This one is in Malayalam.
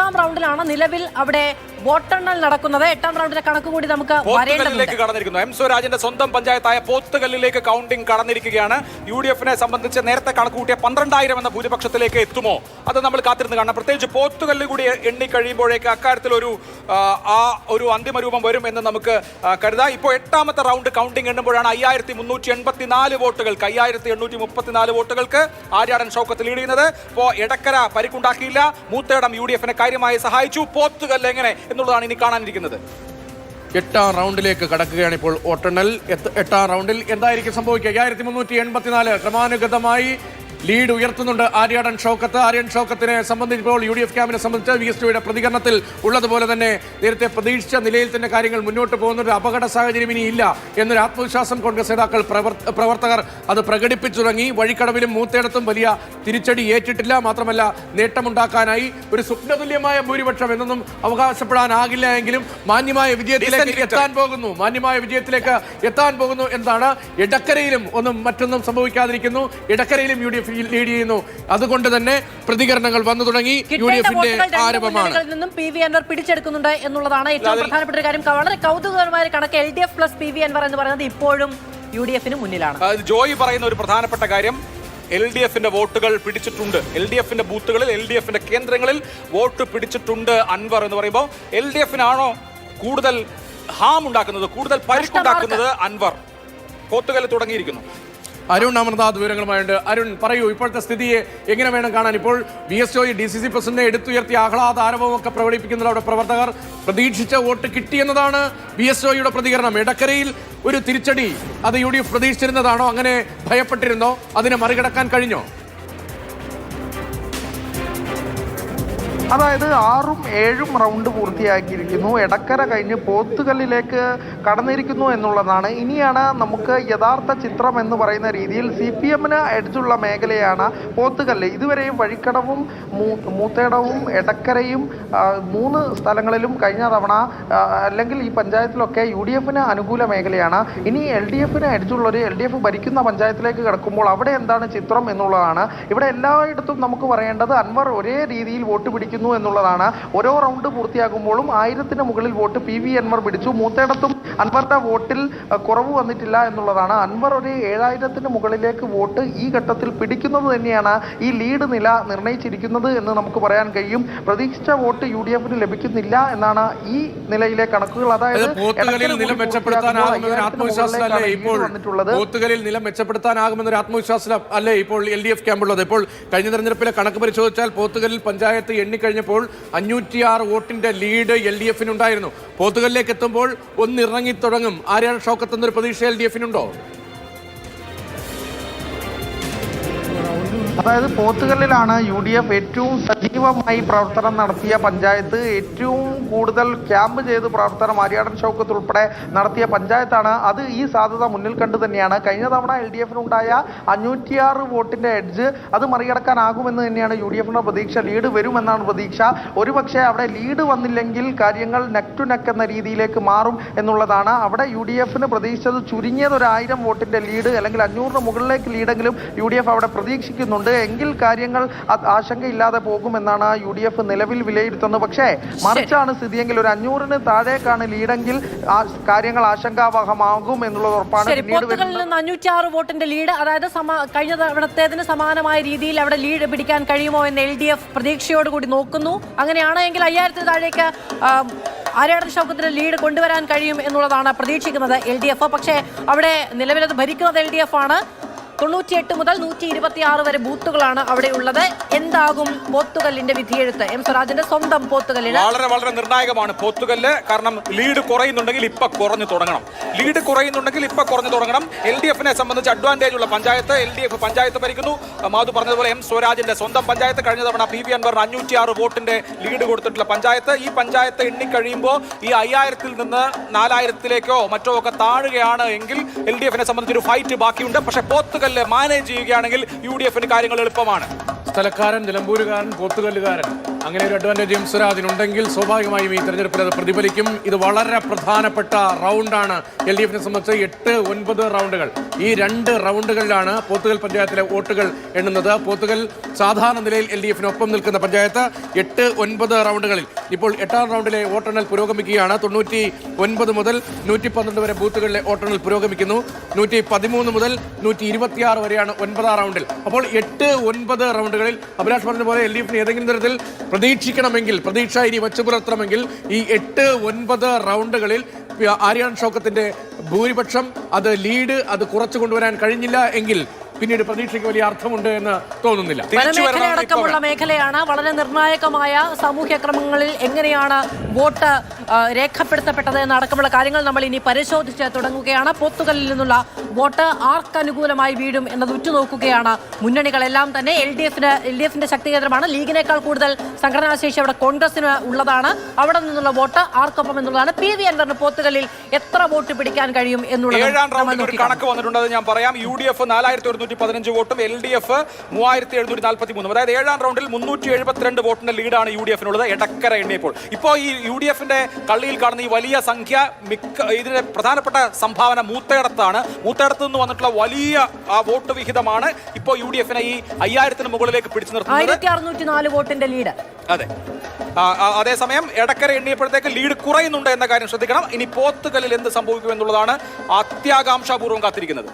8ാം റൗണ്ടിലാണ് നിലവിൽ അവിടെ വോട്ടെണ്ണൽ നടക്കുന്നത്. 8ാം റൗണ്ടിലെ കണക്ക് കൂടി നമുക്ക് കടന്നിരിക്കുന്നു. എം സ്വരാജിന്റെ സ്വന്തം പഞ്ചായത്തായ പോത്തുകല്ലിലേക്ക് കൗണ്ടിംഗ് കടന്നിരിക്കുകയാണ്. UDF-നെ സംബന്ധിച്ച് നേരത്തെ കണക്ക് കൂട്ടിയ 12,000 എന്ന ഭൂരിപക്ഷത്തിലേക്ക് എത്തുമോ അത് നമ്മൾ കാത്തിരുന്ന് കാണാം. പ്രത്യേകിച്ച് പോത്തുകല്ല് കൂടി എണ്ണി കഴിയുമ്പോഴേക്ക് അക്കാര്യത്തിൽ ഒരു അന്തിമ രൂപം വരും എന്ന് നമുക്ക് കരുതാം. ഇപ്പോൾ 8ാമത്തെ റൗണ്ട് കൗണ്ടിംഗ് എണ്ണുമ്പോഴാണ് 5384 വോട്ടുകൾക്ക് 5834 വോട്ടുകൾക്ക് ആര്യാടൻ ഷൗക്കത്ത് ലീഡ് ചെയ്യുന്നത്. ഇപ്പോൾ എടക്കര പരിക്കുണ്ടാക്കിയില്ല. മൂത്തേടം UDF-നെ കാര്യമായി സഹായിച്ചു. പോത്തുകല്ല് എങ്ങനെ എന്നുള്ളതാണ് ഇനി കാണാനിരിക്കുന്നത്. 8ാം റൗണ്ടിലേക്ക് കടക്കുകയാണ് ഇപ്പോൾ വോട്ടെണ്ണൽ. 8ാം റൗണ്ടിൽ എന്തായിരിക്കും സംഭവിക്കുക? 5384 ക്രമാനുഗതമായി ലീഡ് ഉയർത്തുന്നുണ്ട് ആര്യാടൻ ഷൗക്കത്ത്. ആര്യാടൻ ഷൗക്കത്തിനെ സംബന്ധിച്ചപ്പോൾ UDF ക്യാമ്പിനെ സംബന്ധിച്ച് VSTയുടെ പ്രതികരണത്തിൽ ഉള്ളതുപോലെ തന്നെ നേരത്തെ പ്രതീക്ഷിച്ച നിലയിൽ തന്നെ കാര്യങ്ങൾ മുന്നോട്ട് പോകുന്നൊരു അപകട സാഹചര്യം ഇനി ഇല്ല എന്നൊരു ആത്മവിശ്വാസം കോൺഗ്രസ് നേതാക്കൾ പ്രവർത്തകർ അത് പ്രകടിപ്പിച്ചു തുടങ്ങി. വഴിക്കടവിലും മൂത്തേടത്തും വലിയ തിരിച്ചടി ഏറ്റിട്ടില്ല. മാത്രമല്ല നേട്ടമുണ്ടാക്കാനായി ഒരു സ്വപ്നതുല്യമായ ഭൂരിപക്ഷം എന്നൊന്നും അവകാശപ്പെടാനാകില്ല എങ്കിലും മാന്യമായ വിജയത്തിലേക്ക് എത്താൻ പോകുന്നു എന്നാണ്. എടക്കരയിലും മറ്റൊന്നും സംഭവിക്കാതിരിക്കുന്നു. എടക്കരയിലും UDF ലീഡ് ചെയ്യുന്നു. അതുകൊണ്ട് തന്നെ പ്രതികരണങ്ങൾ വന്നു തുടങ്ങി. UDF-ന്റെ ആരംഭമാണ്. PV അൻവർ പിടിച്ചെടുക്കുന്നുണ്ട് എന്നുള്ളതാണ് ഏറ്റവും പ്രധാനപ്പെട്ട ഒരു കാര്യം. വളരെ കൗതുകകരമായ കണക്ക് LDF + PV അൻവർ എന്ന് പറയുന്നത് ഇപ്പോഴും UDF-ന് മുന്നിലാണ്. ജോയി പറയുന്ന ഒരു പ്രധാനപ്പെട്ട കാര്യം LDF-ന്റെ വോട്ടുകൾ പിടിച്ചിട്ടുണ്ട്. LDF-ന്റെ ബൂത്തുകളിൽ LDF-ന്റെ കേന്ദ്രങ്ങളിൽ വോട്ട് പിടിച്ചിട്ടുണ്ട് അൻവർ എന്ന് പറയുമ്പോൾ LDF-നാണോ കൂടുതൽ ഹാം ഉണ്ടാക്കുന്നത്, കൂടുതൽ പരിക്കുണ്ടാക്കുന്നത്? അൻവർ പോത്തുകല്ല് തുടങ്ങിയിരിക്കുന്നു. അരുൺ അമർനാഥ് വിവരങ്ങളുമായുണ്ട്. അരുൺ പറയൂ, ഇപ്പോഴത്തെ സ്ഥിതിയെ എങ്ങനെ വേണം കാണാൻ? ഇപ്പോൾ VSO DCC പ്രസിഡന്റിനെ എടുത്തുയർത്തിയ ആഹ്ലാദ ആരവമൊക്കെ പ്രകടിപ്പിക്കുന്ന അവിടെ പ്രവർത്തകർ പ്രതീക്ഷിച്ച വോട്ട് കിട്ടിയെന്നതാണ് VSOയുടെ പ്രതികരണം. എടക്കരയിൽ ഒരു തിരിച്ചടി അത് UDF പ്രതീക്ഷിച്ചിരുന്നതാണോ? അങ്ങനെ ഭയപ്പെട്ടിരുന്നോ? അതിനെ മറികടക്കാൻ കഴിഞ്ഞോ? അതായത് 6ഉം 7ഉം റൗണ്ട് പൂർത്തിയാക്കിയിരിക്കുന്നു. എടക്കര കഴിഞ്ഞ് പോത്തുകല്ലിലേക്ക് കടന്നിരിക്കുന്നു എന്നുള്ളതാണ്. ഇനിയാണ് നമുക്ക് യഥാർത്ഥ ചിത്രം എന്ന് പറയുന്ന രീതിയിൽ CPM-ന് എഡ്ജുള്ള മേഖലയാണ് പോത്തുകല്ല്. ഇതുവരെയും വഴിക്കടവും മൂത്തേടവും എടക്കരയും 3 സ്ഥലങ്ങളിലും കഴിഞ്ഞ തവണ അല്ലെങ്കിൽ ഈ പഞ്ചായത്തിലൊക്കെ UDF-ന് അനുകൂല മേഖലയാണ്. ഇനി LDF-ന് എഡ്ജുള്ളൊരു LDF ഭരിക്കുന്ന പഞ്ചായത്തിലേക്ക് കിടക്കുമ്പോൾ അവിടെ എന്താണ് ചിത്രം എന്നുള്ളതാണ്. ഇവിടെ എല്ലായിടത്തും നമുക്ക് പറയേണ്ടത് അൻവർ ഒരേ രീതിയിൽ വോട്ട് പിടിക്കുന്നു എന്നുള്ളതാണ്. ഓരോ റൗണ്ട് പൂർത്തിയാകുമ്പോഴും 1000-ന് മുകളിൽ വോട്ട് PV അൻവർ പിടിച്ചു. മൂത്തേടത്തും അൻവറുടെ വോട്ടിൽ കുറവ് വന്നിട്ടില്ല എന്നുള്ളതാണ്. അൻവർ ഒരു 7000-ന് മുകളിലേക്ക് വോട്ട് ഈ ഘട്ടത്തിൽ പിടിക്കുന്നത് തന്നെയാണ് ഈ ലീഡ് നില നിർണ്ണയിച്ചിരിക്കുന്നത് എന്ന് നമുക്ക് പറയാൻ കഴിയും. പ്രതീക്ഷിച്ച വോട്ട് UDF-ന് ലഭിക്കുന്നില്ല എന്നാണ് ഈ നിലയിലെ കണക്കുകൾ. അതായത് പോത്തുകല്ലിൽ നിലം മെച്ചപ്പെടുത്താനാകുമെന്നൊരു ആത്മവിശ്വാസം അല്ലേ ഇപ്പോൾ LDF ക്യാമ്പുള്ളത്? ഇപ്പോൾ കഴിഞ്ഞ തെരഞ്ഞെടുപ്പിലെ കണക്ക് പരിശോധിച്ചാൽ പോത്തുകല്ലിൽ പഞ്ചായത്ത് എണ്ണിക്കഴിഞ്ഞപ്പോൾ 506 വോട്ടിന്റെ ലീഡ് LDF-നുണ്ടായിരുന്നു. പോത്തുകല്ലിലേക്ക് എത്തുമ്പോൾ ഒന്നിറങ്ങി തുടങ്ങും ആര്യാടൻ ഷൗക്കത്ത് എന്നൊരു പ്രതീക്ഷ LDF-നുണ്ടോ? അതായത് പോത്തുകല്ലിലാണ് UDF ഏറ്റവും സജീവമായി പ്രവർത്തനം നടത്തിയ പഞ്ചായത്ത്. ഏറ്റവും കൂടുതൽ ക്യാമ്പ് ചെയ്ത് പ്രവർത്തനം ആര്യാടൻ ഷൗക്കത്ത് ഉൾപ്പെടെ നടത്തിയ പഞ്ചായത്താണ്. അത് ഈ സാധ്യത മുന്നിൽ കണ്ടു തന്നെയാണ്. കഴിഞ്ഞ തവണ LDF-നുണ്ടായ 506 വോട്ടിന്റെ എഡ്ജ് അത് മറികടക്കാനാകുമെന്ന് തന്നെയാണ് UDF-ന്റെ പ്രതീക്ഷ. ലീഡ് വരുമെന്നാണ് പ്രതീക്ഷ. ഒരുപക്ഷെ അവിടെ ലീഡ് വന്നില്ലെങ്കിൽ കാര്യങ്ങൾ നെക്ക് ടു നെക്ക് എന്ന രീതിയിലേക്ക് മാറും എന്നുള്ളതാണ്. അവിടെ UDF-ന് പ്രതീക്ഷിച്ചത് ചുരുങ്ങിയത് ഒരു 1000 വോട്ടിന്റെ ലീഡ് അല്ലെങ്കിൽ 500-ന് മുകളിലേക്ക് ലീഡെങ്കിലും UDF അവിടെ പ്രതീക്ഷിക്കുന്നുണ്ട്. എങ്കിൽ കാര്യങ്ങൾ ആശങ്കയില്ലാതെ പോകുമെന്നാണ് UDF നിലവിൽ വിലയിരുത്തുന്നത്. പക്ഷേ മറിച്ചാണ് സ്ഥിതിയെങ്കിൽ ഒരു 500-ന് താഴേക്കാണ് ലീഡെങ്കിൽ കാര്യങ്ങൾ ആശങ്കാവഹമാകും എന്നുള്ളത് ഉറപ്പാണ്. 506 വോട്ടിന്റെ ലീഡ്, അതായത് കഴിഞ്ഞ തവണത്തേതിന് സമാനമായ രീതിയിൽ അവിടെ ലീഡ് പിടിക്കാൻ കഴിയുമോ എന്ന് LDF പ്രതീക്ഷയോടുകൂടി നോക്കുന്നു. അങ്ങനെയാണെങ്കിൽ 5000-ന് താഴേക്ക് ആര്യാടൻ ഷൗക്കത്തിന് ലീഡ് കൊണ്ടുവരാൻ കഴിയും എന്നുള്ളതാണ് പ്രതീക്ഷിക്കുന്നത് LDF. പക്ഷേ അവിടെ നിലവിലത് ഭരിക്കുന്നത് LDF ആണ്. 98 മുതൽ 126 വരെ ബൂത്തുകളാണ് അവിടെ ഉള്ളത്. എന്താകും പോത്തുകല്ലിന്റെ വിധിയെഴുത്ത്? എം സ്വരാജിന്റെ സ്വന്തം പോത്തുകല്ലിന് വളരെ നിർണായകമാണ് പോത്തുകല്ല്. കാരണം ലീഡ് കുറയുന്നുണ്ടെങ്കിൽ ഇപ്പൊ കുറഞ്ഞു തുടങ്ങണം. LDF-നെ സംബന്ധിച്ച് അഡ്വാൻറ്റേജ് ഉള്ള പഞ്ചായത്ത് LDF പഞ്ചായത്ത് ഭരിക്കുന്നു. മാധു പറഞ്ഞതുപോലെ എം സ്വരാജിന്റെ സ്വന്തം പഞ്ചായത്ത്. കഴിഞ്ഞ തവണ PV അൻവർ 506 വോട്ടിന്റെ ലീഡ് കൊടുത്തിട്ടുള്ള പഞ്ചായത്ത്. ഈ പഞ്ചായത്ത് എണ്ണിക്കഴിയുമ്പോൾ ഈ 5000-ൽ നിന്ന് 4000-ലേക്കോ മറ്റോ ഒക്കെ താഴുകയാണ് എങ്കിൽ LDF-നെ സംബന്ധിച്ചൊരു ഫൈറ്റ് ബാക്കിയുണ്ട്. പക്ഷേ പോത്തുകല്ല് മാനേജ് ചെയ്യുകയാണെങ്കിൽ UDF-ന് കാര്യങ്ങൾ എളുപ്പമാണ്. സ്ഥലക്കാരൻ, നിലമ്പൂരുകാരൻ, പോത്തുകല്ലുകാരൻ അങ്ങനെ ഒരു അഡ്വാൻറ്റേജ് സ്വരാജിനുണ്ടെങ്കിൽ സ്വാഭാവികമായും ഈ തെരഞ്ഞെടുപ്പിൽ അത് പ്രതിഫലിക്കും. ഇത് വളരെ പ്രധാനപ്പെട്ട റൗണ്ടാണ് LDF-നെ സംബന്ധിച്ച്. 8-9 റൗണ്ടുകൾ. ഈ 2 റൗണ്ടുകളിലാണ് പോത്തുകൽ പഞ്ചായത്തിലെ വോട്ടുകൾ എണ്ണുന്നത്. പോത്തുകൽ സാധാരണ നിലയിൽ LDF-നൊപ്പം നിൽക്കുന്ന പഞ്ചായത്ത്. 8-9 റൗണ്ടുകളിൽ ഇപ്പോൾ 8ാം റൗണ്ടിലെ വോട്ടെണ്ണൽ പുരോഗമിക്കുകയാണ്. 99 മുതൽ 112 വരെ ബൂത്തുകളിലെ വോട്ടെണ്ണൽ പുരോഗമിക്കുന്നു. 113 മുതൽ 126 വരെയാണ് 9ാം റൗണ്ടിൽ. അപ്പോൾ 8-9 റൗണ്ടുകളിൽ അഭിലാഷ് പറഞ്ഞ പോലെ LDF-ന് ഏതെങ്കിലും തരത്തിൽ പ്രതീക്ഷിക്കണമെങ്കിൽ, പ്രതീക്ഷ ഇനി വച്ചു പുലർത്തണമെങ്കിൽ ഈ 8-9 റൗണ്ടുകളിൽ ആര്യാടൻ ഷൗക്കത്തിന്റെ ഭൂരിപക്ഷം, അത് ലീഡ്, അത് കുറച്ചു കൊണ്ടുവരാൻ കഴിഞ്ഞില്ല എങ്കിൽ പിന്നീട് പ്രതീക്ഷയ്ക്ക് വലിയ അർത്ഥമുണ്ട് എന്ന് തോന്നുന്നില്ല. വനമേഖലയടക്കമുള്ള മേഖലയാണ്. വളരെ നിർണായകമായ സാമൂഹ്യ ക്രമങ്ങളിൽ എങ്ങനെയാണ് വോട്ട് രേഖപ്പെടുത്തപ്പെട്ടത് എന്നടക്കമുള്ള കാര്യങ്ങൾ നമ്മൾ ഇനി പരിശോധിച്ച് തുടങ്ങുകയാണ്. പോത്തുകല്ലിൽ നിന്നുള്ള വോട്ട് ആർക്കനുകൂലമായി വീഴും എന്നത് ഉറ്റുനോക്കുകയാണ് മുന്നണികളെല്ലാം തന്നെ. LDF-ന്റെ ശക്തി കേന്ദ്രമാണ്. ലീഗിനേക്കാൾ കൂടുതൽ സംഘടനാശേഷി അവിടെ കോൺഗ്രസിന് ഉള്ളതാണ്. അവിടെ നിന്നുള്ള വോട്ട് ആർക്കൊപ്പം എന്നുള്ളതാണ്. PV അൻവറിന് പോത്തുകല്ലിൽ എത്ര വോട്ട് പിടിക്കാൻ കഴിയും എന്നുള്ളത് 7ാം റൗണ്ടിൽ ഒരു കണക്ക് വന്നിട്ടുണ്ട്. അത് ഞാൻ പറയാം. UDF 4115 വോട്ടും LDF 3743. അതായത് 7ാം റൗണ്ടിൽ 372 വോട്ടിന്റെ ലീഡാണ് UDF-നുള്ളത്. എടക്കര എണ്ണിയപ്പോൾ ഇപ്പോൾ ഈ UDF-ന്റെ കള്ളിയിൽ കാണുന്ന ഈ വലിയ സംഖ്യ ഇതിന്റെ പ്രധാനപ്പെട്ട സംഭാവന മൂത്തേടത്താണ്. മൂത്തേടത്ത് നിന്ന് വന്നിട്ടുള്ള വലിയ വോട്ട് വിഹിതമാണ് ഇപ്പോൾ UDF-നെ ഈ 5000-ന് മുകളിലേക്ക് പിടിച്ചു നിർത്തുന്നത്. 1604 വോട്ടിന്റെ ലീഡ്. അതെ. അതേസമയം എടക്കര എണ്ണിയപ്പോഴത്തേക്ക് ലീഡ് കുറയുന്നുണ്ട് എന്ന കാര്യം ശ്രദ്ധിക്കണം. ഇനി പോത്തുകല്ലിൽ എന്ത് സംഭവിക്കും എന്നുള്ളതാണ് അത്യാകാംക്ഷാപൂർവ്വം കാത്തിരിക്കുന്നത്.